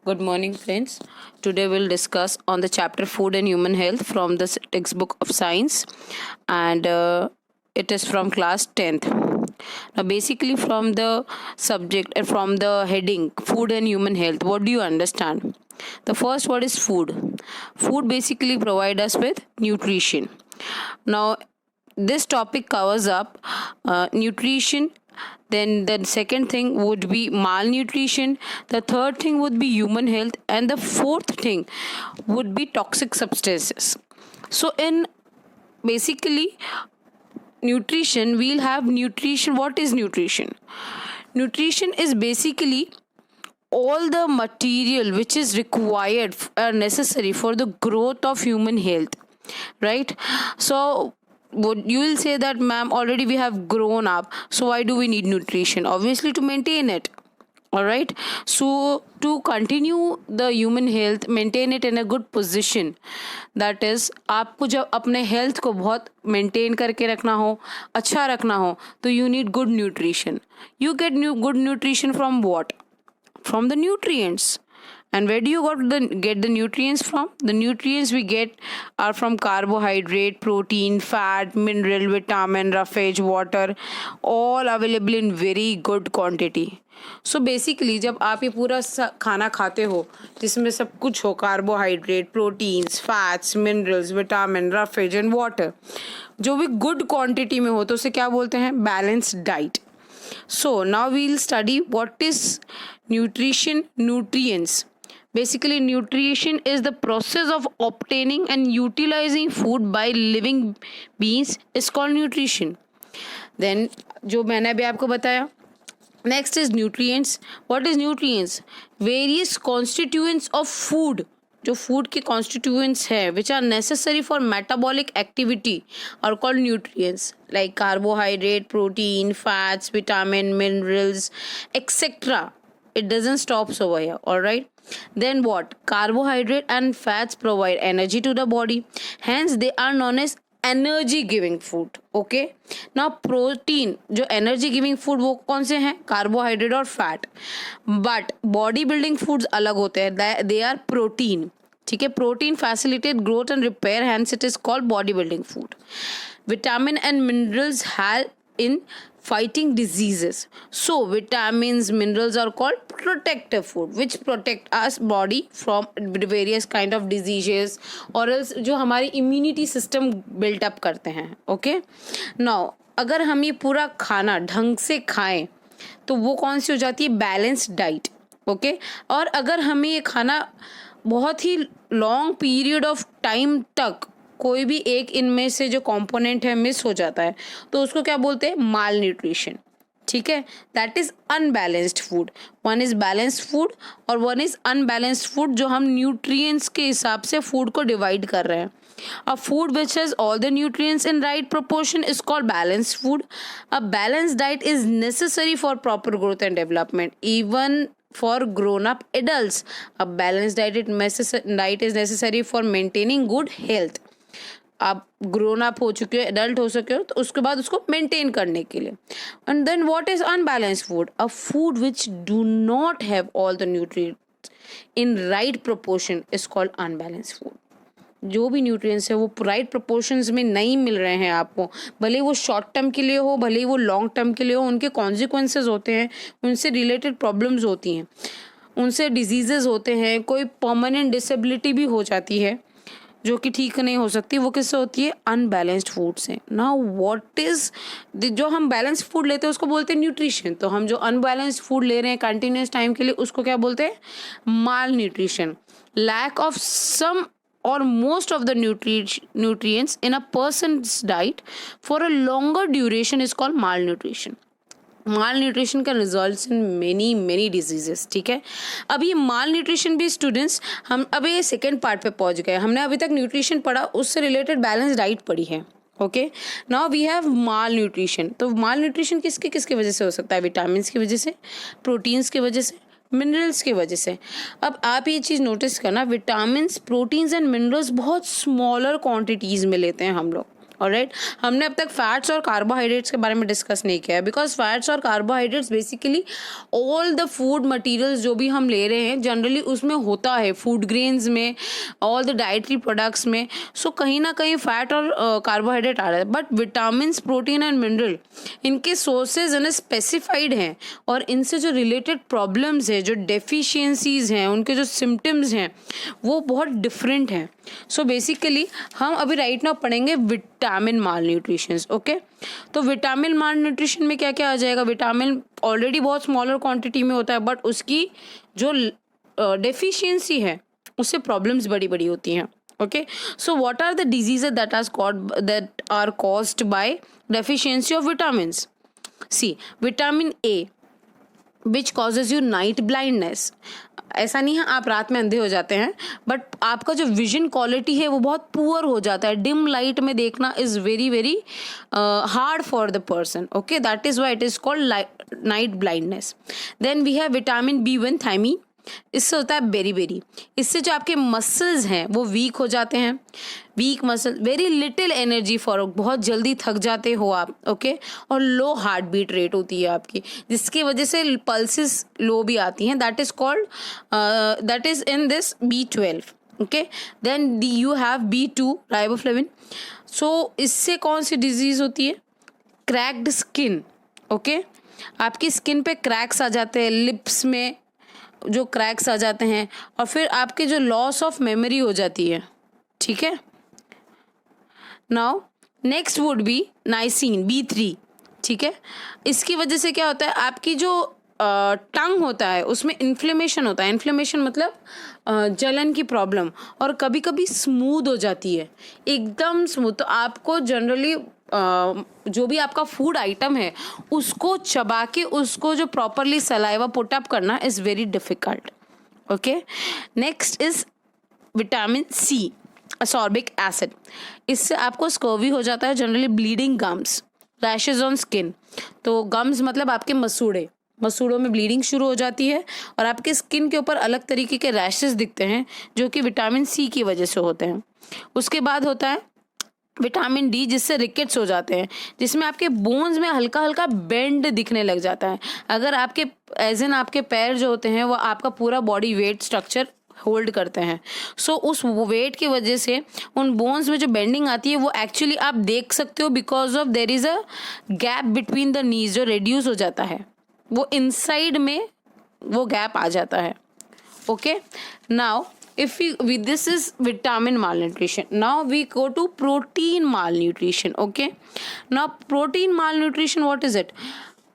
Good morning, friends. Today we'll discuss on the chapter Food and Human Health from the textbook of Science, and it is from class 10th. Now, basically, from the subject and from the heading Food and Human Health, what do you understand? The first word is food. Food basically provide us with nutrition. Now, this topic covers up nutrition. Then the second thing would be malnutrition. The third thing would be human health, and the fourth thing would be toxic substances. So in basically nutrition, we'll have nutrition. What is nutrition? Nutrition is basically all the material which is required or necessary for the growth of human health, right? So you will say that, ma'am, already we have grown up, so why do we need nutrition? Obviously to maintain it. All right, so to continue the human health, maintain it in a good position, that is आपको जब अपने health को बहुत maintain करके रखना हो, अच्छा रखना हो, तो you need good nutrition. You get good nutrition from what? From the nutrients. And where do you get the nutrients from? The nutrients we get are from carbohydrate, protein, fat, mineral, vitamin, roughage, water, all available in very good quantity. So basically जब आप ये पूरा खाना खाते हो जिसमें सब कुछ हो, carbohydrate, proteins, fats, minerals, vitamin, roughage and water, जो भी गुड क्वांटिटी में हो, तो उसे क्या बोलते हैं? Balanced diet. So now we'll study what is nutrition, nutrients. Basically, nutrition is the process of obtaining and utilizing food by living beings is called nutrition. Then जो मैंने अभी आपको बताया. Next is nutrients. What is nutrients? Various constituents of food. जो food के constituents है which are necessary for metabolic activity are called nutrients, like carbohydrate, protein, fats, vitamin, minerals, etcetera. It doesn't stop over here. All right, then what? Carbohydrate and fats provide energy to the body, hence they are known as energy giving food. Okay, now protein जो energy giving food वो कौन से हैं? Carbohydrate और fat. But body building foods अलग होते हैं, they are protein. ठीक है, protein facilitate growth and repair, hence it is called body building food. Vitamin and minerals help in fighting diseases. So vitamins, minerals are called protective food which protect us body from various kind of diseases or else जो हमारी immunity system build up करते हैं. Okay, now अगर हम ये पूरा खाना ढंग से खाएं तो वो कौन सी हो जाती है? Balanced diet. ओके, और अगर हमें ये खाना बहुत ही लॉन्ग पीरियड ऑफ टाइम तक कोई भी एक इनमें से जो कंपोनेंट है मिस हो जाता है तो उसको क्या बोलते हैं? माल न्यूट्रिशन. ठीक है, that is unbalanced food. One is balanced food और वन इज अनबैलेंस्ड फूड, जो हम न्यूट्रिएंट्स के हिसाब से फूड को डिवाइड कर रहे हैं. अ food which has all the nutrients in right proportion is called balanced food. A balanced diet is necessary for proper growth and development even for grown-up adults. A balanced diet is necessary for maintaining good health. आप grown up हो चुके हो, adult हो सके हो, तो उसके बाद उसको मेंटेन करने के लिए. And then what is unbalanced food? A food which do not have all the nutrients in right proportion is called unbalanced food. जो भी न्यूट्रिएंट्स है वो राइट प्रोपोर्शंस में नहीं मिल रहे हैं आपको, भले वो शॉर्ट टर्म के लिए हो, भले वो लॉन्ग टर्म के लिए हो, उनके कॉन्सिक्वेंसेज होते हैं, उनसे रिलेटेड प्रॉब्लम्स होती हैं, उनसे डिजीजेज होते हैं, कोई परमानेंट डिसेबिलिटी भी हो जाती है जो कि ठीक नहीं हो सकती. वो किससे होती है? अनबैलेंस्ड फूड से. नाउ व्हाट इज जो हम बैलेंस्ड फूड लेते हैं उसको बोलते हैं न्यूट्रिशन. तो हम जो अनबैलेंस्ड फूड ले रहे हैं कंटिन्यूस टाइम के लिए उसको क्या बोलते हैं? Malnutrition. Lack of some or most of the nutrients in a person's diet for a longer duration is called malnutrition. malnutrition can result in many diseases. ठीक है, अब ये malnutrition भी स्टूडेंट्स हम अब ये सेकेंड पार्ट पे पहुंच गए. हमने अभी तक न्यूट्रिशन पढ़ा, उससे रिलेटेड बैलेंस डाइट पढ़ी है. Okay, now we have malnutrition. तो माल न्यूट्रिशन किसकी वजह से हो सकता है? विटामिन की वजह से, प्रोटीन्स की वजह से, मिनरल्स की वजह से. अब आप ये चीज़ नोटिस करना, विटामिन, प्रोटीन्स एंड मिनरल्स बहुत स्मॉलर क्वांटिटीज़ में लेते हैं हम लोग. ऑलराइट, हमने अब तक फैट्स और कार्बोहाइड्रेट्स के बारे में डिस्कस नहीं किया है, बिकॉज फैट्स और carbohydrates basically all the food materials जो भी हम ले रहे हैं जनरली उसमें होता है, फूड ग्रेन्स में, ऑल द डाइटरी प्रोडक्ट्स में, सो कहीं ना कहीं फैट और कार्बोहाइड्रेट आ रहा है। But vitamins, protein and mineral इनके सोर्सेज यानी स्पेसिफाइड हैं, और इनसे जो रिलेटेड प्रॉब्लम्स है, जो डेफिशिएंसीज हैं, उनके जो सिम्टम्स हैं वो बहुत डिफरेंट हैं। सो बेसिकली हम अभी राइट नाउ पढ़ेंगे विटामिन माल न्यूट्रिशन। ओके, तो विटामिन माल न्यूट्रिशन में क्या क्या आ जाएगा? विटामिन ऑलरेडी बहुत स्मॉलर क्वांटिटी में होता है, बट उसकी जो डेफिशिएंसी है उससे प्रॉब्लम्स बड़ी बड़ी होती हैं। Okay, so what are the diseases that are caused by deficiency of vitamins? C, vitamin A which causes you night blindness. ऐसा नहीं है आप रात में अंधे हो जाते हैं, बट आपका जो विजन क्वालिटी है वो बहुत पुअर हो जाता है। डिम लाइट में देखना is very very hard for the person. Okay, that is why it is called night blindness. Then we have vitamin B1 thiamine, इससे होता है बेरी। इससे जो आपके मसल्स हैं वो वीक हो जाते हैं। Weak muscle, very little energy for, बहुत जल्दी थक जाते हो आप। ओके, और लो हार्ट बीट रेट होती है आपकी, जिसकी वजह से पल्सेस लो भी आती हैं। That is called, that is in this B12। Okay, then you have B2 riboflavin. So इससे कौन सी डिजीज होती है? Cracked skin. ओके, आपकी स्किन पे क्रैक्स आ जाते हैं, लिप्स में जो क्रैक्स आ जाते हैं, और फिर आपके जो लॉस ऑफ मेमोरी हो जाती है। ठीक है, now next would be niacin B3। ठीक है, इसकी वजह से क्या होता है, आपकी जो टंग होता है उसमें इन्फ्लेमेशन होता है। इन्फ्लेमेशन मतलब जलन की प्रॉब्लम, और कभी कभी स्मूथ हो जाती है, एकदम स्मूथ। तो आपको जनरली जो भी आपका फूड आइटम है उसको चबा के उसको जो प्रॉपरली सलाइवा पुट अप करना is very difficult. Okay, next is vitamin C, ascorbic acid. इससे आपको स्कर्वी हो जाता है, generally bleeding gums, rashes on skin. तो गम्स मतलब आपके मसूड़ों में ब्लीडिंग शुरू हो जाती है, और आपके स्किन के ऊपर अलग तरीके के रैशेज दिखते हैं जो कि विटामिन C की वजह से होते हैं। उसके बाद होता है विटामिन D, जिससे रिकेट्स हो जाते हैं, जिसमें आपके बोन्स में हल्का हल्का बेंड दिखने लग जाता है। अगर आपके एज इन आपके पैर जो होते हैं वो आपका पूरा बॉडी वेट स्ट्रक्चर होल्ड करते हैं, सो उस वेट की वजह से उन बोन्स में जो बेंडिंग आती है वो एक्चुअली आप देख सकते हो, because of their is a gap between the knees जो रिड्यूस हो जाता है, वो इनसाइड में वो गैप आ जाता है। Okay, now if we this is vitamin malnutrition. Now we go to protein malnutrition. Okay, now protein malnutrition, what is it?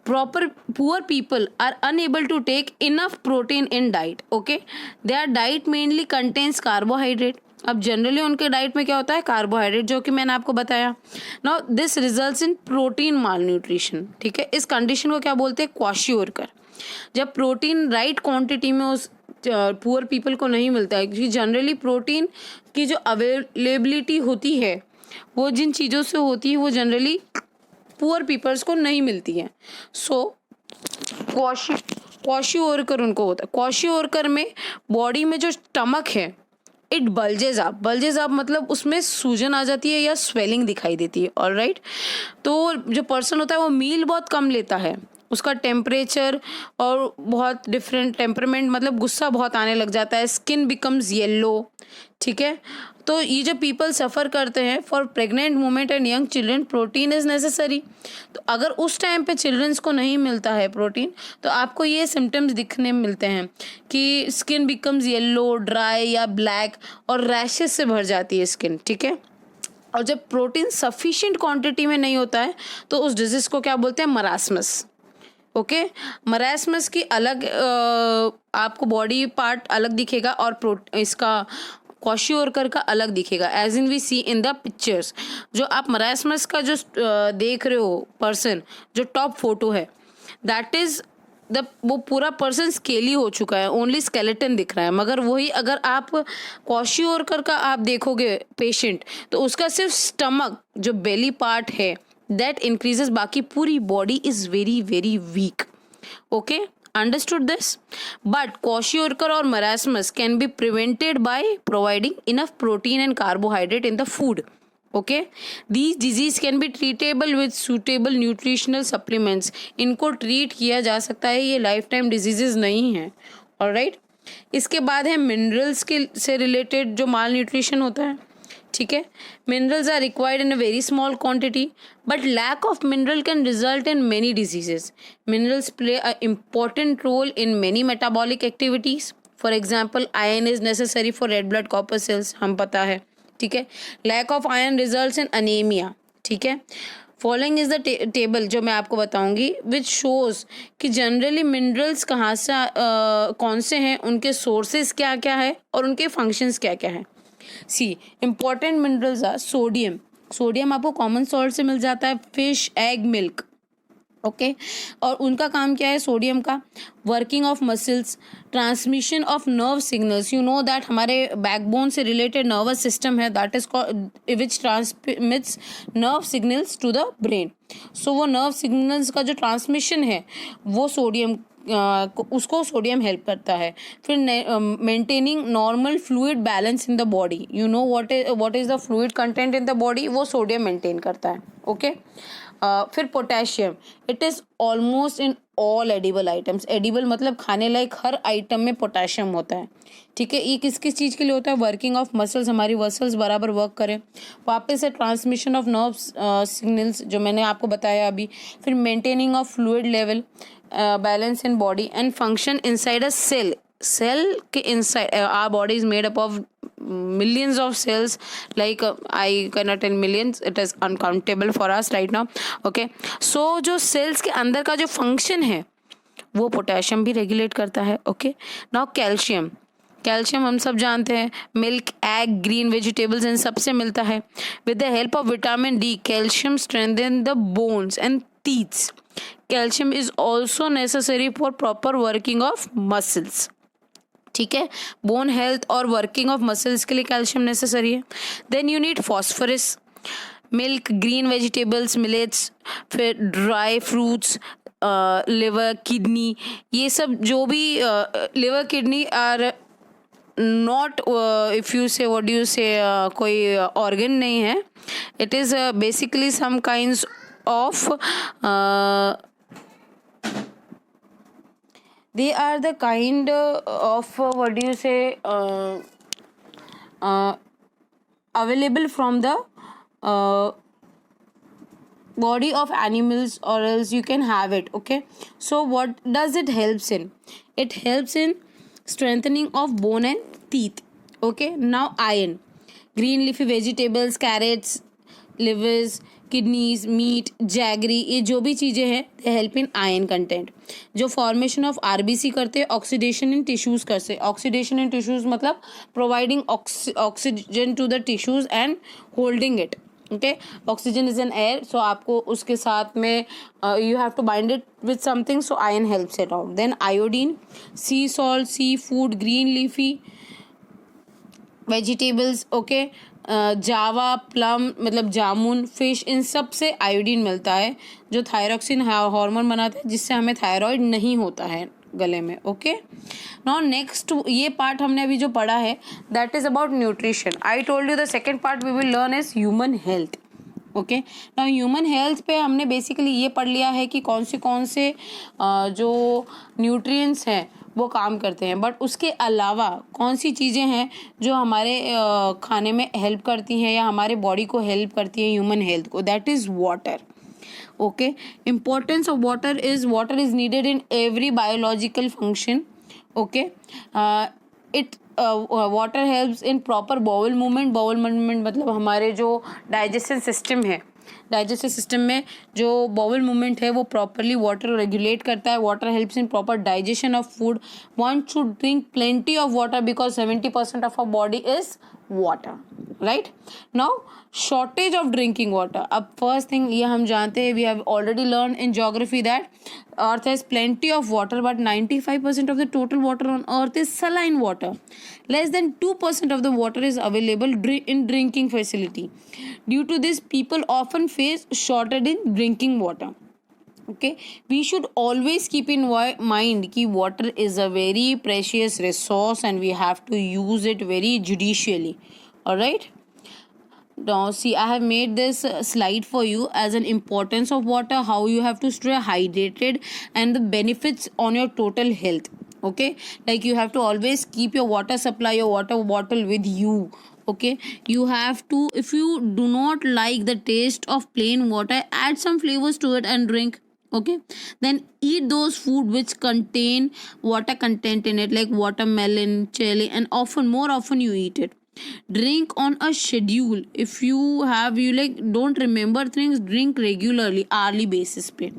Poor people are unable to take enough protein in diet. Okay, their diet mainly contains carbohydrate. अब generally उनके diet में क्या होता है? Carbohydrate, जो कि मैंने आपको बताया। Now this results in protein malnutrition. ठीक है, इस कंडीशन को क्या बोलते हैं? क्वाशियोरकर। जब प्रोटीन राइट क्वांटिटी में उस पुअर पीपल को नहीं मिलता है, क्योंकि जनरली प्रोटीन की जो अवेलेबिलिटी होती है वो जिन चीज़ों से होती है वो जनरली पुअर पीपल्स को नहीं मिलती है। सो क्वाशियोरकर उनको होता है। क्वाशियोरकर में बॉडी में जो स्टमक है इट बल्जेज अप मतलब उसमें सूजन आ जाती है या स्वेलिंग दिखाई देती है। ऑलराइट, तो जो पर्सन होता है वो मील बहुत कम लेता है, उसका टेम्परेचर और बहुत डिफरेंट टेम्परमेंट, मतलब गुस्सा बहुत आने लग जाता है, स्किन बिकम्स येलो। ठीक है, तो ये जो पीपल सफ़र करते हैं for pregnant women and young children protein is necessary. तो अगर उस टाइम पे चिल्ड्रंस को नहीं मिलता है प्रोटीन, तो आपको ये सिम्टम्स दिखने मिलते हैं कि स्किन बिकम्स येलो, ड्राई या ब्लैक, और रैशेस से भर जाती है स्किन। ठीक है, और जब प्रोटीन सफिशिएंट क्वांटिटी में नहीं होता है तो उस डिजीज़ को क्या बोलते हैं? मरास्मस। ओके, मरास्मस की अलग आपको बॉडी पार्ट अलग दिखेगा और इसका क्वाशियोरकर का अलग दिखेगा, as in we see in the pictures. जो आप मरास्मस का जो देख रहे हो पर्सन, जो टॉप फोटो है, दैट इज वो पूरा पर्सन स्केली हो चुका है, ओनली स्केलेटन दिख रहा है। मगर वही अगर आप क्वाशियोरकर का आप देखोगे पेशेंट, तो उसका सिर्फ स्टमक जो बेली पार्ट है दैट इंक्रीजेस, बाकी पूरी body is very very weak. Okay, understood this? But kwashiorkor or marasmus can be prevented by providing enough protein and carbohydrate in the food. Okay, these disease can be treatable with suitable nutritional supplements, इनको treat किया जा सकता है, ये life time diseases नहीं है। Alright, इसके बाद है मिनरल्स के से रिलेटेड जो माल न्यूट्रिशन होता है। ठीक है, minerals are required in a very small quantity but lack of mineral can result in many diseases. Minerals play a important role in many metabolic activities. For example iron is necessary for red blood copper cells, हम पता है। ठीक है, lack of iron results in anaemia. ठीक है, following is the table जो मैं आपको बताऊंगी विच शोज कि जनरली मिनरल्स कहाँ से कौन से हैं, उनके सोर्सेज क्या क्या है और उनके फंक्शंस क्या क्या है। See important minerals are sodium, sodium आपको कॉमन सॉल्ट से मिल जाता है, फिश, एग, मिल्क। ओके, और उनका काम क्या है सोडियम का? Working of muscles, transmission of nerve signals. You know that हमारे बैकबोन से रिलेटेड नर्वस सिस्टम है that is which transmits nerve signals to the brain. So वो नर्व सिग्नल्स का जो ट्रांसमिशन है वो सोडियम उसको सोडियम हेल्प करता है। फिर maintaining normal fluid balance in the body, you know what is the fluid content in the body, वो सोडियम मेंटेन करता है। ओके, फिर potassium, it is almost in all edible items. Edible मतलब खाने लायक हर item में पोटेशियम होता है। ठीक है, ये किस किस चीज़ के लिए होता है? वर्किंग ऑफ मसल्स, हमारी मसल्स बराबर वर्क करें। वापस से ट्रांसमिशन ऑफ नर्व सिग्नल्स जो मैंने आपको बताया अभी। फिर maintaining of fluid level, balance in body and function inside a cell. Cell के inside our body is made up of millions of cells, like I cannot tell millions, it is uncountable for us right now. Okay, so जो cells के अंदर का जो function है वो potassium भी regulate करता है। ओके, नाउ कैल्शियम, कैल्शियम हम सब जानते हैं मिल्क, एग, ग्रीन वेजिटेबल्स इन सबसे मिलता है। With the help of vitamin D calcium strengthen the bones and teeths. Calcium is also necessary for proper working of muscles. ठीक है, बोन हेल्थ और वर्किंग ऑफ मसल्स के लिए कैल्शियम नेसेसरी है। Then you need phosphorus, milk, green vegetables, millets, फिर dry fruits, liver, kidney, ये सब जो भी liver, kidney are not if you से व्हाट यू से कोई ऑर्गन नहीं है, it is basically some kinds of they are the kind of what do you say available from the body of animals or else you can have it. Okay, so what does it helps in? It helps in strengthening of bone and teeth. Okay, now iron, green leafy vegetables, carrots, livers, kidneys, meat, jaggery, ये जो भी चीज़ें हैं they help in iron content. जो formation of RBC करते हैं, oxidation in tissues करते हैं। ऑक्सीडेशन इन टिश्यूज़ मतलब providing oxygen to the tissues and holding it. Okay, oxygen is an air, so आपको उसके साथ में you have to bind it with something, so iron helps it out. Then iodine, sea salt, sea food, green leafy vegetables, okay, Java, plum मतलब जामुन, fish, इन सब से iodine मिलता है जो थायरॉक्सिन हार्मोन बनाता है जिससे हमें थायराइड नहीं होता है गले में। ओके, नाउ नेक्स्ट ये पार्ट हमने अभी जो पढ़ा है that is about nutrition. I told you the second part we will learn is human health. Okay, now human health पे हमने बेसिकली ये पढ़ लिया है कि कौन से जो न्यूट्रिएंट्स हैं वो काम करते हैं, बट उसके अलावा कौन सी चीज़ें हैं जो हमारे खाने में हेल्प करती हैं या हमारे बॉडी को हेल्प करती है ह्यूमन हेल्थ को, that is water. Okay, importance of water is needed in every biological function. Okay, it water helps in proper bowel movement. Bowel movement मतलब हमारे जो डाइजेशन सिस्टम है, डाइजेस्टिव सिस्टम में जो बाउल मूवमेंट है वो properly water regulate करता है। Water helps in proper digestion of food. One should drink plenty of water because 70% of our body is water, right. Now shortage of drinking water. अब first thing ये हम जानते हैं, we have already learn in geography that earth has plenty of water but 95% of the total water on earth is saline water. Less than 2% of the water is available in drinking facility. Due to this, people often face shortage in drinking water. Okay, we should always keep in mind कि water is a very precious resource and we have to use it very judiciously. All right. Now, see, I have made this slide for you as an importance of water, how you have to stay hydrated, and the benefits on your total health. Okay, like you have to always keep your water supply, your water bottle with you. Okay, you have to, if you do not like the taste of plain water, add some flavors to it and drink. Okay, then eat those food which contain water content in it, like watermelon, chili, and more often you eat it. Drink on a schedule. If you have, you like don't remember things, drink regularly, hourly basis पे.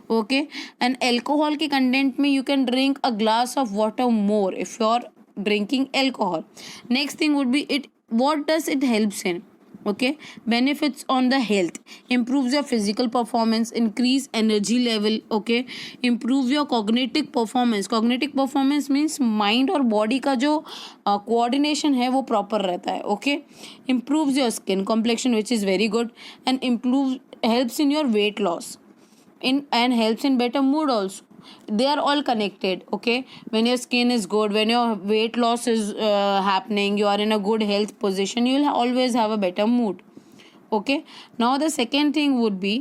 Okay, and alcohol के content में you can drink a glass of water more if you're drinking alcohol. Next thing would be it, what does it helps in? Okay, benefits on the health: improves your physical performance, increase energy level. Okay, improve your cognitive performance means mind और body का जो coordination है वो proper रहता है. Okay, improves your skin complexion, which is very good, and helps in your weight loss, and helps in better mood also. They are all connected. Okay, when your skin is good, when your weight loss is happening, you are in a good health position, you will always have a better mood. Okay, now the second thing would be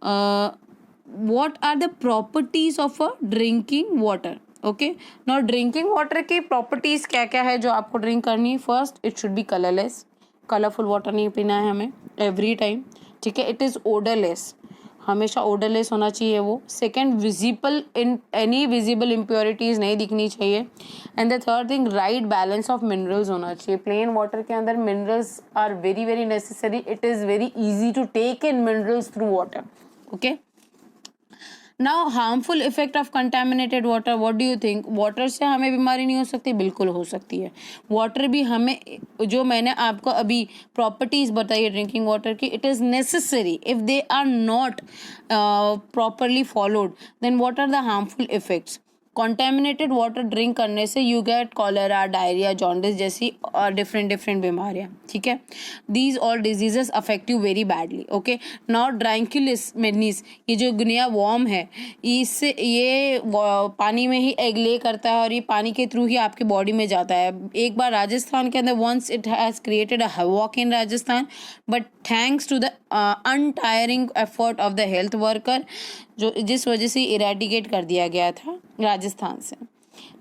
what are the properties of a drinking water. Okay, now drinking water की properties क्या क्या है जो आपको drink करनी है. First, it should be colorless. Colourful water नहीं पीना है हमें एवरी टाइम. ठीक है, इट इज़ ओडरलेस, हमेशा ओडरलेस होना चाहिए वो. Second, visible, in any visible impurities नहीं दिखनी चाहिए. And the third thing, right balance of minerals होना चाहिए. प्लेन वाटर के अंदर minerals are very very necessary. It is very easy to take in minerals through water. Okay, now harmful effect of contaminated water. What do you think? Water से हमें बीमारी नहीं हो सकती? बिल्कुल हो सकती है. वाटर भी हमें, जो मैंने आपको अभी प्रॉपर्टीज बताई है ड्रिंकिंग वाटर की, it is necessary. If they are not properly followed, then what are the harmful effects? Contaminated water drink करने से you get cholera, diarrhoea, jaundice जैसी डिफरेंट बीमारियाँ. ठीक है, these all diseases affect you very badly. Okay, now dracunculus medinensis, ये जो गुनिया warm है, इससे ये पानी में एग ले करता है और ये पानी के थ्रू ही आपके बॉडी में जाता है. एक बार राजस्थान के अंदर once it has created a havoc in Rajasthan, but thanks to the untiring effort of the health worker, जिस वजह से इरेडिकेट कर दिया गया था राजस्थान से.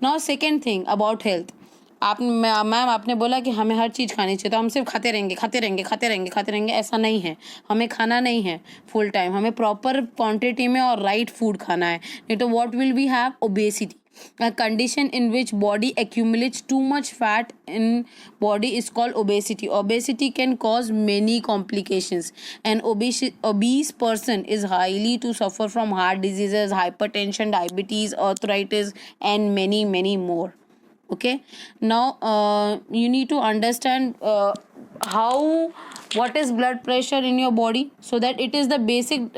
Now second thing about health. Ma'am आपने बोला कि हमें हर चीज़ खानी चाहिए, तो हम सिर्फ खाते रहेंगे, ऐसा नहीं है. हमें खाना नहीं है फुल टाइम, हमें प्रॉपर क्वांटिटी में और राइट फूड खाना है. नहीं तो what will we have? Obesity, a condition in which body accumulates too much fat in body is called obesity. Obesity can cause many complications. An obese person is highly to suffer from heart diseases, hypertension, diabetes, arthritis, and many more. Okay, now you need to understand what is blood pressure in your body, so that it is the basic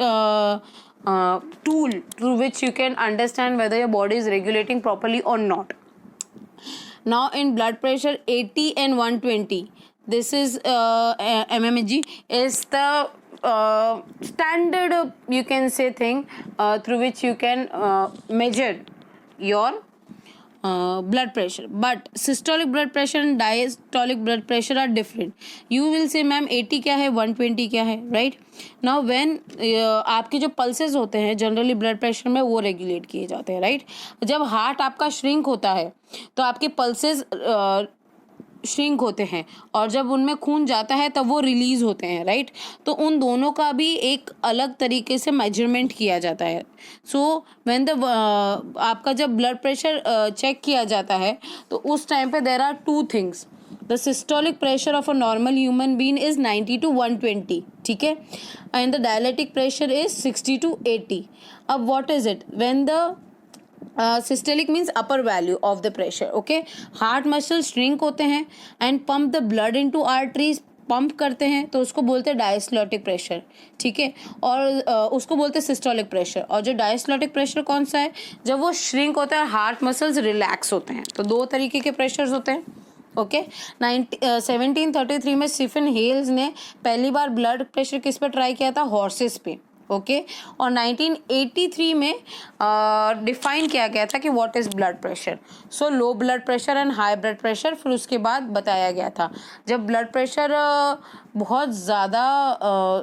tool through which you can understand whether your body is regulating properly or not. Now in blood pressure 80 and 120, this is mmHg is the standard, you can say, thing through which you can measure your blood pressure. But systolic blood pressure and diastolic blood pressure are different. You will say ma'am 80 क्या है, 120 क्या है, right? Now when आपके जो pulses होते हैं generally blood pressure में, वो रेगुलेट किए जाते हैं, राइट? जब हार्ट आपका श्रिंक होता है तो आपके पल्सेस श्रिंक होते हैं, और जब उनमें खून जाता है तब वो रिलीज होते हैं, राइट? तो उन दोनों का भी एक अलग तरीके से मेजरमेंट किया जाता है. सो व्हेन द आपका जब ब्लड प्रेशर चेक किया जाता है तो उस टाइम पे there are two things. The systolic pressure of a normal human being is 90 to 120. ठीक है, and the diastolic pressure is 60 to 80. अब what is it? When the systolic means upper value of the pressure. Okay, heart muscle shrink होते हैं and pump the blood into arteries, pump करते हैं, तो उसको बोलते हैं डायस्टोलिक प्रेशर. ठीक है, और उसको बोलते हैं सिस्टोलिक प्रेशर. और जो डायस्टोलिक प्रेशर कौन सा है? जब वो श्रिंक होता है, हार्ट मसल्स रिलैक्स होते हैं. तो दो तरीके के प्रेशर्स होते हैं. ओके, 1733 में स्टीफन हेल्स ने पहली बार ब्लड प्रेशर किस पे ट्राई किया था? हॉर्सेस पे. ओके और 1983 में डिफाइन किया गया था कि what is blood pressure. So low blood pressure and high blood pressure फिर उसके बाद बताया गया था. जब ब्लड प्रेशर बहुत ज़्यादा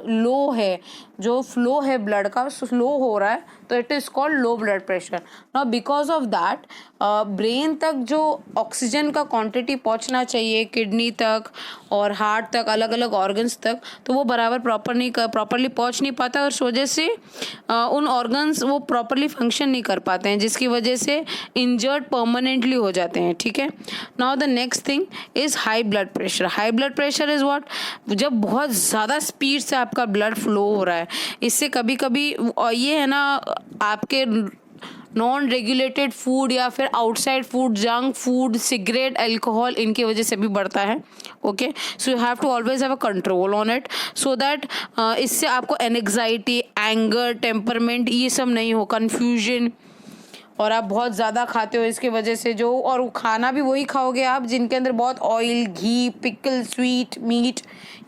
लो है, जो फ्लो है ब्लड का स्लो हो रहा है, तो it is called low blood pressure. Now because of that brain तक जो ऑक्सीजन का क्वांटिटी पहुंचना चाहिए, किडनी तक और हार्ट तक, अलग अलग ऑर्गन्स तक, तो वो बराबर प्रॉपरली पहुंच नहीं पाता और उस वजह से उन ऑर्गन्स वो प्रॉपरली फंक्शन नहीं कर पाते हैं, जिसकी वजह से इंजर्ड परमानेंटली हो जाते हैं. ठीक है. Now the next thing is high blood pressure. High blood pressure is what, जब बहुत ज़्यादा स्पीड से आपका ब्लड फ्लो हो रहा है. इससे कभी कभी ये है ना, आपके नॉन रेगुलेटेड फूड या फिर outside food, junk food, cigarette, alcohol, इनकी वजह से भी बढ़ता है. Okay, so you have to always have a control on it so that इससे आपको एंग्जाइटी, एंगर, टेम्परमेंट, ये सब नहीं हो, कन्फ्यूजन. और आप बहुत ज़्यादा खाते हो इसके वजह से, जो और खाना भी वही खाओगे आप जिनके अंदर बहुत ऑयल, घी, पिकल, स्वीट, मीट,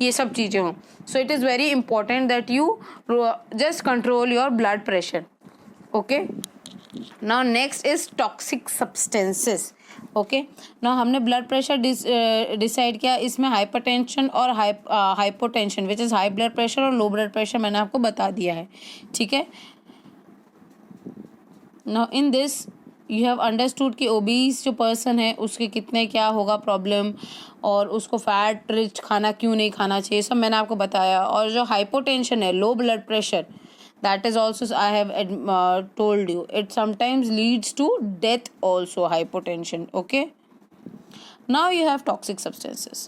ये सब चीज़ें हों. So it is very important that you just control your blood pressure. Okay. Now next is toxic substances. Okay. now हमने ब्लड प्रेशर डिसाइड किया. इसमें हाइपरटेंशन और hypotension which is high blood pressure और low blood pressure मैंने आपको बता दिया है. ठीक है. now in this you have understood कि ओबीस जो पर्सन है उसके कितने क्या होगा प्रॉब्लम, और उसको फैट रिच खाना क्यों नहीं खाना चाहिए, सब मैंने आपको बताया. और जो हाइपोटेंशन है, low blood pressure, that is also I have told you, it sometimes leads to death also, hypotension. Okay. Now you have toxic substances.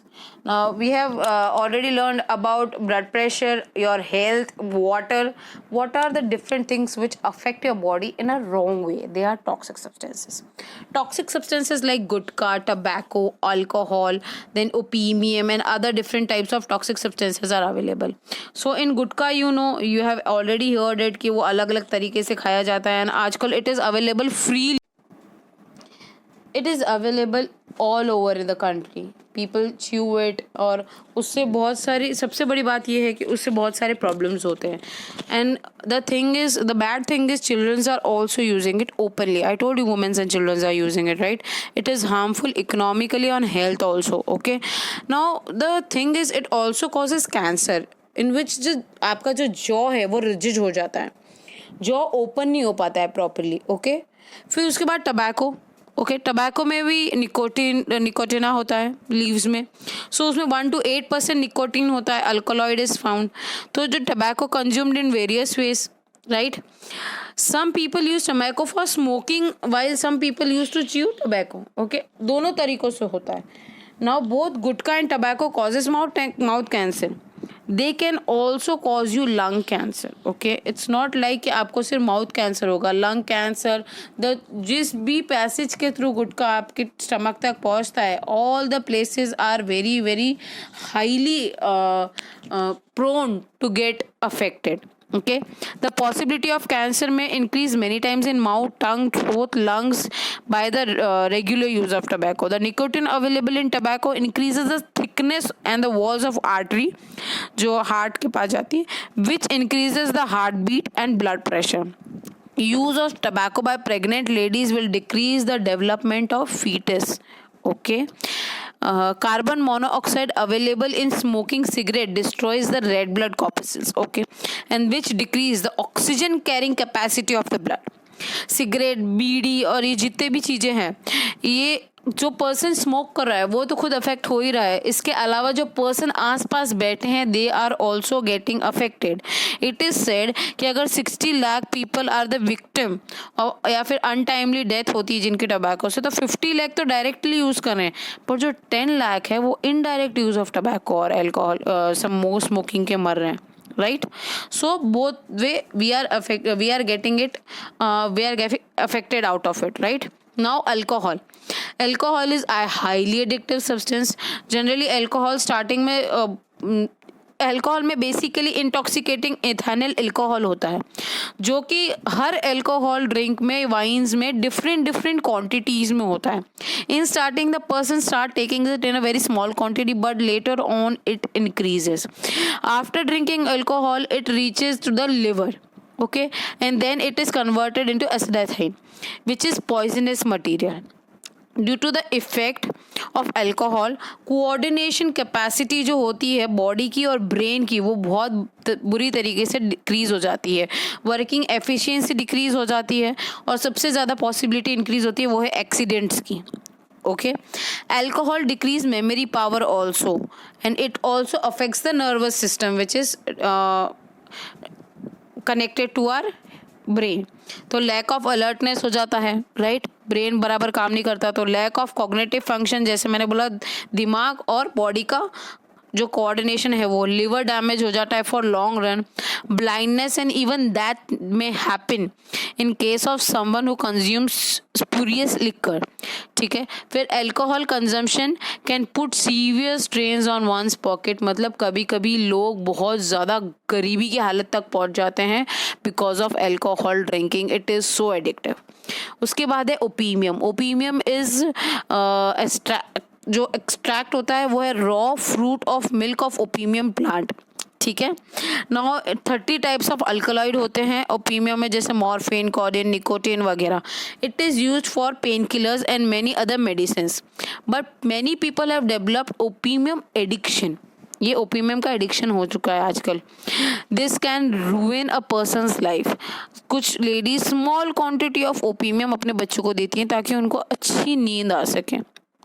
Now we have already learned about blood pressure, your health, water. What are the different things which affect your body in a wrong way? They are toxic substances. Toxic substances like gutka, tobacco, alcohol, then opium and other different types of toxic substances are available. So in gutka, you know, you have already heard it कि वो अलग अलग तरीके से खाया जाता है, and आजकल it is available freely. It is available all over in the country. People chew it, और उससे बहुत सारी, सबसे बड़ी बात ये है कि उससे बहुत सारे problems होते हैं. And the bad thing is children are also using it openly. I told you women and children are using it, right? It is harmful economically on health also. Okay. Now the thing is it also causes cancer, in which जो आपका जो jaw है वो rigid हो जाता है, jaw open नहीं हो पाता है properly. Okay. फिर उसके बाद tobacco. ओके. टबैको में भी निकोटिना होता है लीव्स में. सो उसमें 1 to 8% निकोटिन होता है. Alkaloid is found. तो जो tobacco consumed in various ways, right. Some people use tobacco for smoking while some people use to chew tobacco. Okay. दोनों तरीक़ों से होता है. Now both gutkha and tobacco causes mouth cancer. They can also cause you lung cancer. Okay. It's not like कि आपको सिर्फ mouth cancer होगा, lung cancer. जिस भी पैसेज के थ्रू गुटखा आपके स्टमक तक पहुंचता है, all the places are very very highly prone to get affected. Okay, the possibility of cancer may increase many times in mouth, tongue, throat, lungs by the regular use of tobacco. The nicotine available in tobacco increases the thickness and the walls of artery, जो heart के पास जाती है, which increases the heartbeat and blood pressure. Use of tobacco by pregnant ladies will decrease the development of fetus. Okay. Carbon monoxide available in smoking cigarette destroys the red blood corpuscles. Okay. And which decrease the oxygen carrying capacity of the blood. Cigarette, bidi और ये जितने भी चीज़ें हैं, ये जो person smoke कर रहा है वो तो खुद अफेक्ट हो ही रहा है. इसके अलावा जो पर्सन आसपास बैठे हैं, they are also getting affected. It is said कि अगर 60 lakh people are the victim या फिर अनटाइमली डेथ होती है जिनके टबैको से, तो 50 लाख तो डायरेक्टली यूज़ कर रहे हैं, पर जो 10 लाख है वो इनडायरेक्ट यूज़ ऑफ टबैको और एल्कोहल स्मोकिंग के मर रहे हैं. Right. So both way we are getting it, we are getting affected out of it. Right. Now alcohol is a highly addictive substance. Generally alcohol starting में alcohol में basically intoxicating ethanol alcohol होता है, जो कि हर alcohol drink में, wines में different quantities में होता है. In starting the person start taking it in a very small quantity, but later on it increases. After drinking alcohol it reaches to the liver, okay, and then it is converted into acetylene, which is poisonous material. Due to the effect of alcohol, coordination capacity जो होती है body की और brain की, वो बहुत बुरी तरीके से डिक्रीज हो जाती है. वर्किंग एफिशिएंसी डिक्रीज हो जाती है, और सबसे ज़्यादा पॉसिबिलिटी इंक्रीज होती है वो है एक्सीडेंट्स की. Okay, alcohol decrease memory power also, and it also affects the nervous system, which is connected to our brain. तो लैक ऑफ अलर्टनेस हो जाता है, राइट. ब्रेन बराबर काम नहीं करता, तो लैक ऑफ कॉग्निटिव फंक्शन, जैसे मैंने बोला दिमाग और बॉडी का जो कोऑर्डिनेशन है वो. लिवर डैमेज हो जाता है for long run. Blindness, and even that may happen in case of someone who consumes spurious liquor. ठीक है. फिर alcohol consumption can put severe strains on one's pocket. मतलब कभी कभी लोग बहुत ज़्यादा गरीबी की हालत तक पहुंच जाते हैं because of alcohol drinking. It is so addictive. उसके बाद है ओपीमियम. ओपीमियम इज जो एक्सट्रैक्ट होता है वो है raw fruit of milk of opium plant. ठीक है. नाउ 30 टाइप्स ऑफ अल्कलॉइड होते हैं ओपीमियम में, जैसे मॉर्फिन, कोडेन, निकोटीन वगैरह. It is used for pain killers and many other medicines, but many people have developed opium addiction. ये opium का addiction हो चुका है आजकल. This can ruin a person's life. कुछ ladies small quantity of opium अपने बच्चों को देती हैं ताकि उनको अच्छी नींद आ सके.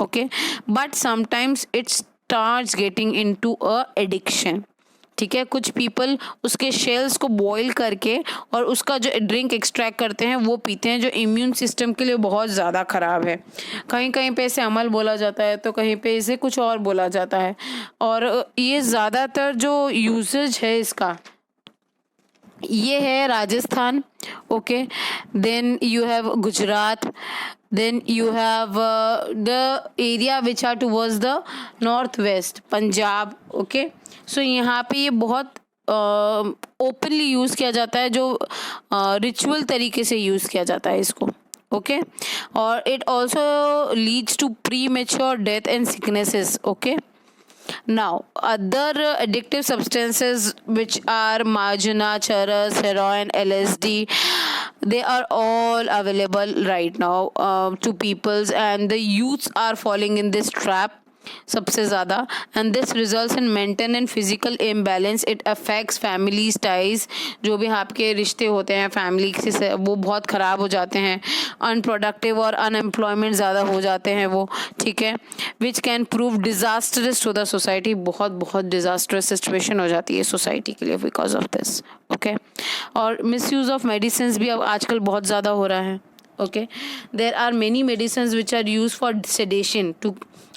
Okay, but sometimes it starts getting into a addiction. ठीक है. कुछ पीपल उसके शेल्स को बॉईल करके और उसका जो ड्रिंक एक्सट्रैक्ट करते हैं वो पीते हैं, जो इम्यून सिस्टम के लिए बहुत ज़्यादा ख़राब है. कहीं कहीं पे इसे अमल बोला जाता है, तो कहीं पे इसे कुछ और बोला जाता है. और ये ज़्यादातर जो यूसेज है इसका, ये है Rajasthan. Okay, then you have Gujarat, then you have the area which are towards the northwest, Punjab. Okay, so यहाँ पे ये बहुत ओपनली यूज़ किया जाता है, जो रिचुअल तरीके से यूज़ किया जाता है इसको. ओके, और it also leads to premature death and sicknesses. Okay. Now, other addictive substances which are marjana, charas, heroin, LSD, they are all available right now to peoples, and the youths are falling in this trap सबसे ज़्यादा. And this results in mental and physical imbalance. It affects family ties. जो भी आपके रिश्ते होते हैं family से, वो बहुत ख़राब हो जाते हैं. अनप्रोडक्टिव और अनएम्प्लॉयमेंट ज़्यादा हो जाते हैं वो. ठीक है. Which can prove disastrous to the society. बहुत डिज़ास्टरस सिचुएशन हो जाती है सोसाइटी के लिए बिकॉज ऑफ दिस. ओके. और मिसयूज़ ऑफ मेडिसिन भी अब आजकल बहुत ज़्यादा हो रहा है. Okay, there are many medicine which are use for sedation to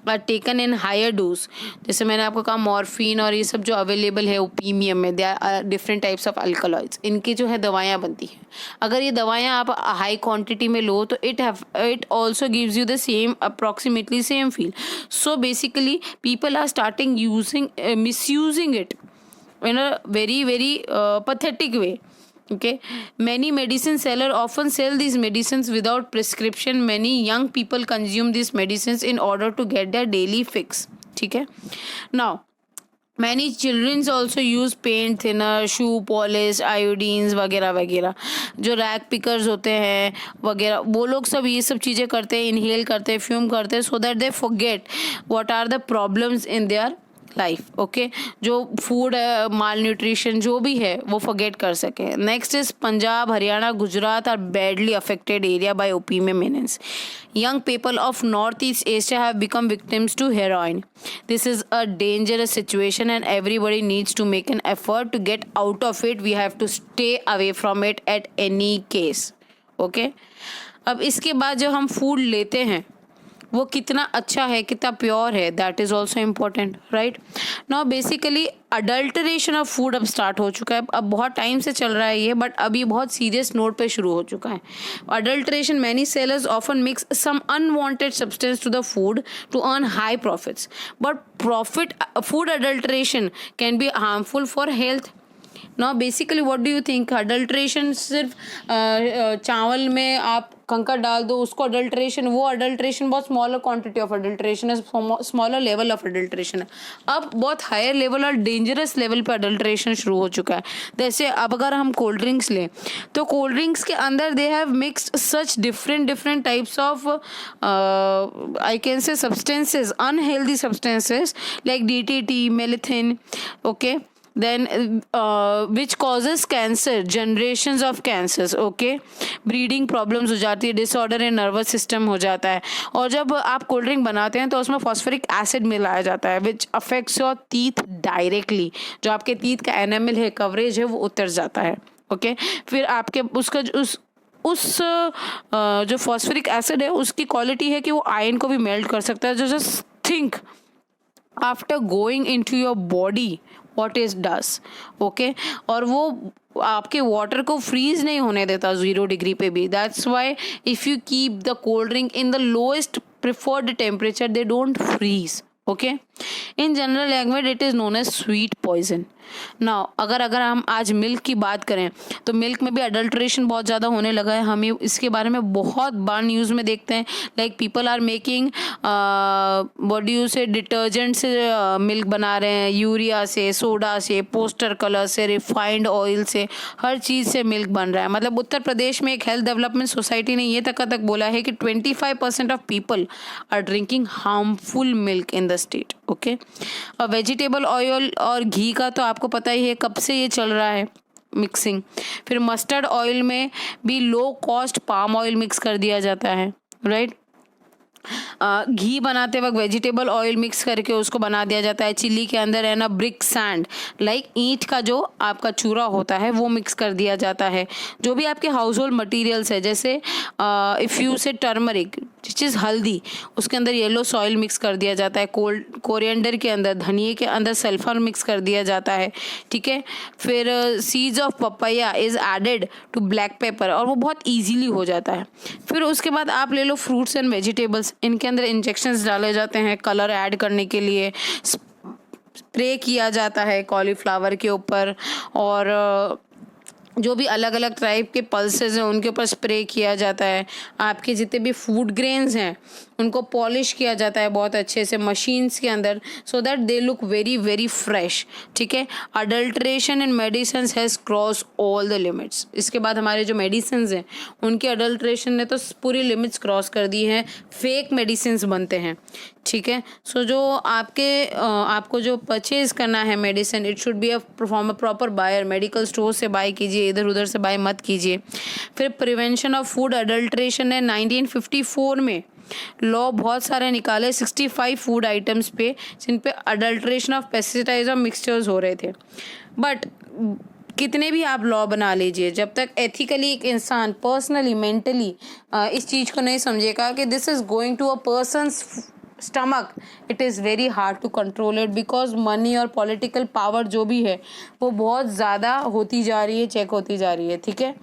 are taken in higher dose. जैसे मैंने आपको कहा मॉर्फिन और ये सब जो अवेलेबल है ओपीमियम में, they are different types of alkaloids. इनकी जो है दवाइयाँ बनती हैं. अगर ये दवाइयाँ आप हाई क्वांटिटी में लो तो it also gives you the same approximately same feel. So basically people are starting using misusing it in a very pathetic way. Okay, many medicine seller often sell these medicines without prescription. Many young people consume these medicines in order to get their daily fix. ठीक है. Now, many children also use paint thinner, shoe polish, iodines वगैरह वगैरह. जो rag pickers होते हैं वगैरह, वो लोग सब ये सब चीज़ें करते हैं, इनहेल करते हैं, फ्यूम करते हैं, so that they forget what are the problems in their life. Okay, जो फूड है, माल न्यूट्रिशन जो भी है वो फॉरगेट कर सके. Next is Punjab, Haryana, Gujarat are badly affected area by opium menace. Young people of Northeast Asia have become victims to heroin. This is a dangerous situation and everybody needs to make an effort to get out of it. We have to stay away from it at any case. Okay? अब इसके बाद जब हम food लेते हैं, वो कितना अच्छा है, कितना प्योर है, that is also important, right. Now basically adulteration of food अब स्टार्ट हो चुका है, अब बहुत टाइम से चल रहा है ये, बट अभी बहुत सीरियस नोट पे शुरू हो चुका है। Adulteration, many sellers often mix some unwanted substance to the food to earn high profits, but profit food adulteration can be harmful for health. Now basically what do you think, adulteration सिर्फ चावल में आप कंकर डाल दो उसको adulteration, वो adulteration बहुत स्मॉलर क्वांटिटी ऑफ अडल्ट्रेशन है, स्मॉलर लेवल ऑफ अडल्ट्रेशन है। अब बहुत हायर लेवल और डेंजरस लेवल पे अडल्ट्रेशन शुरू हो चुका है। जैसे अब अगर हम कोल्ड ड्रिंक्स लें तो कोल्ड ड्रिंक्स के अंदर they have mixed such different types of I can say substances, unhealthy substances like DDT, melamine, okay, then which causes cancer, generations of cancers, okay, breathing problems हो जाती है, disorder in nervous system हो जाता है। और जब आप cold drink बनाते हैं तो उसमें फॉस्फोरिक एसिड मिलाया जाता है which affects your teeth directly, जो आपके टीथ का एनामल है, कवरेज है, वो उतर जाता है, ओके। फिर आपके उसका उस जो फॉस्फोरिक एसिड है उसकी क्वालिटी है कि वो आयरन को भी मेल्ट कर सकता है। जो just think after going into your body what it does, okay, और वो आपके वाटर को फ्रीज नहीं होने देता 0 डिग्री पे भी। That's why if you keep the cold drink in the lowest preferred temperature they don't freeze, okay. In general language it is known as sweet poison. Now अगर हम आज मिल्क की बात करें तो मिल्क में भी अडल्ट्रेशन बहुत ज़्यादा होने लगा है। हम इसके बारे में बहुत बार न्यूज़ में देखते हैं, like people are making what do you say, detergent से मिल्क बना रहे हैं, यूरिया से, सोडा से, पोस्टर कलर से, रिफाइंड ऑयल से, हर चीज़ से मिल्क बन रहा है। मतलब उत्तर प्रदेश में एक हेल्थ डेवलपमेंट सोसाइटी ने ये तक बोला है कि 25% of people are drinking harmful milk in the state, okay. और वेजिटेबल ऑयल और घी का तो आपको पता ही है कब से ये चल रहा है मिक्सिंग। फिर मस्टर्ड ऑयल में भी low cost palm oil mix कर दिया जाता है, राइट। घी बनाते वक्त वेजिटेबल ऑयल मिक्स करके उसको बना दिया जाता है। चिल्ली के अंदर है ना ब्रिक सैंड, लाइक ईंट का जो आपका चूरा होता है वो मिक्स कर दिया जाता है। जो भी आपके हाउस होल्ड मटीरियल्स है, जैसे इफ़ यू से टर्मरिक विच इज़ हल्दी, उसके अंदर येलो सॉइल मिक्स कर दिया जाता है। कोरिएंडर के अंदर, धनिए के अंदर सल्फर मिक्स कर दिया जाता है, ठीक है। फिर seeds of papaya is added to black pepper, और वो बहुत ईजीली हो जाता है। फिर उसके बाद आप ले लो फ्रूट्स एंड वेजिटेबल्स, इनके अंदर इंजेक्शंस डाले जाते हैं कलर ऐड करने के लिए, स्प्रे किया जाता है कॉलीफ्लावर के ऊपर, और जो भी अलग अलग टाइप के पल्सेस हैं उनके ऊपर स्प्रे किया जाता है। आपके जितने भी फूड ग्रेन्स हैं उनको पॉलिश किया जाता है बहुत अच्छे से मशीन्स के अंदर, so that they look very very fresh, ठीक है। Adulteration in medicine has cross all the limits. इसके बाद हमारे जो मेडिसिन हैं उनके अडल्ट्रेशन ने तो पूरी लिमिट्स क्रॉस कर दी हैं, फेक मेडिसिन बनते हैं, ठीक है। सो जो आपको जो परचेज करना है medicine, it should be from a proper buyer, medical store से बाय कीजिए, इधर उधर से बाय मत कीजिए। फिर प्रिवेंशन ऑफ फूड अडल्ट्रेशन है 1954 में लॉ बहुत सारे निकाले 65 फूड आइटम्स पे जिन पे अडल्ट्रेशन ऑफ पेस्टिसाइड्स और मिक्सचर्स हो रहे थे। बट कितने भी आप लॉ बना लीजिए, जब तक एथिकली एक इंसान पर्सनली मेंटली इस चीज़ को नहीं समझेगा कि this is going to a person's stomach, it is very hard to control it, because money और पॉलिटिकल पावर जो भी है वो बहुत ज़्यादा होती जा रही है, चेक होती जा रही है, ठीक है।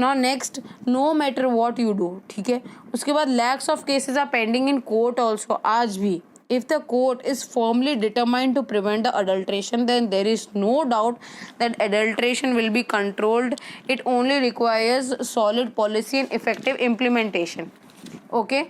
Now next, no matter what you do, ठीक है। उसके बाद lakhs of cases are pending in court also आज भी। If the court is firmly determined to prevent the adulteration, then there is no doubt that adulteration will be controlled. It only requires solid policy and effective implementation. Okay?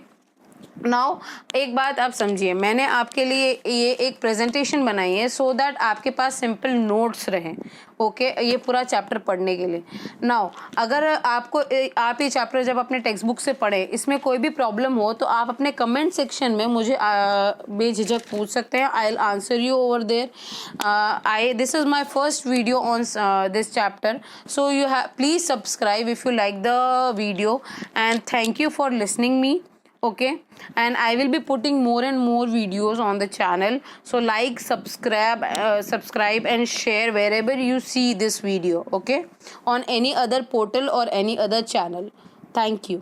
Now एक बात आप समझिए, मैंने आपके लिए ये एक प्रेजेंटेशन बनाई है सो दैट आपके पास सिंपल नोट्स रहें, ओके, ये पूरा चैप्टर पढ़ने के लिए। नाउ अगर आप ये चैप्टर जब अपने टेक्स्ट बुक से पढ़ें, इसमें कोई भी प्रॉब्लम हो तो आप अपने कमेंट सेक्शन में मुझे बेझिझक पूछ सकते हैं। I will answer you over there. This is my first video on this chapter, so you have please subscribe if you like the video, and thank you for listening me. Okay, and I will be putting more and more videos on the channel, so like, subscribe and share wherever you see this video, okay, on any other portal or any other channel. Thank you.